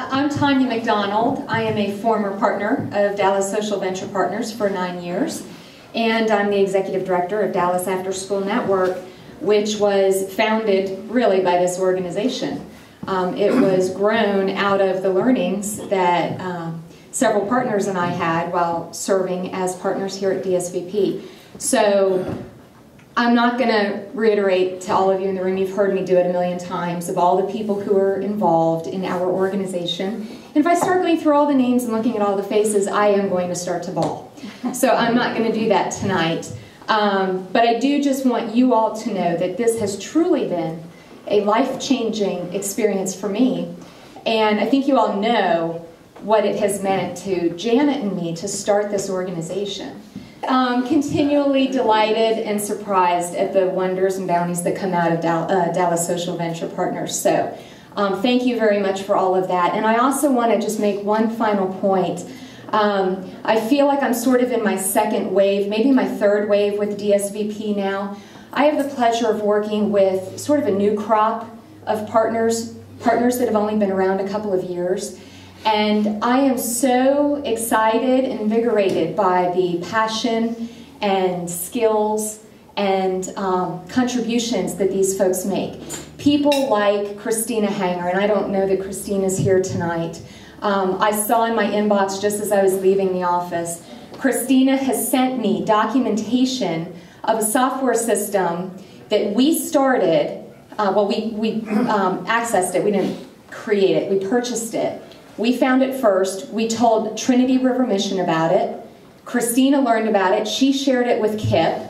I'm Tanya McDonald. I am a former partner of Dallas Social Venture Partners for 9 years, and I'm the executive director of Dallas After School Network, which was founded really by this organization. It was grown out of the learnings that several partners and I had while serving as partners here at DSVP. So I'm not going to reiterate to all of you in the room, you've heard me do it a million times, of all the people who are involved in our organization. And if I start going through all the names and looking at all the faces, I am going to start to bawl. So I'm not going to do that tonight. But I do just want you all to know that this has truly been a life-changing experience for me. And I think you all know what it has meant to Janet and me to start this organization. Continually delighted and surprised at the wonders and bounties that come out of Dallas Social Venture Partners. So thank you very much for all of that. And I also want to just make one final point. I feel like I'm sort of in my second wave, maybe my third wave with DSVP now. I have the pleasure of working with sort of a new crop of partners that have only been around a couple of years. And I am so excited and invigorated by the passion and skills and contributions that these folks make. People like Christina Hanger, and I don't know that Christina's here tonight. I saw in my inbox just as I was leaving the office, Christina has sent me documentation of a software system that we started, well, we accessed it, we didn't create it, we purchased it. We found it first. We told Trinity River Mission about it. Christina learned about it. She shared it with Kip.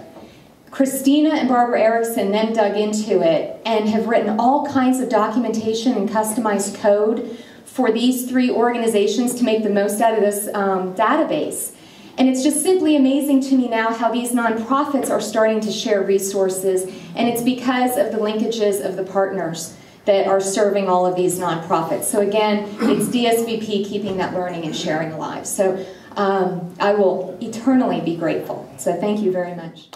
Christina and Barbara Erickson then dug into it and have written all kinds of documentation and customized code for these three organizations to make the most out of this database. And it's just simply amazing to me now how these nonprofits are starting to share resources, and it's because of the linkages of the partners that are serving all of these nonprofits. So again, it's DSVP keeping that learning and sharing alive. So I will eternally be grateful. So thank you very much.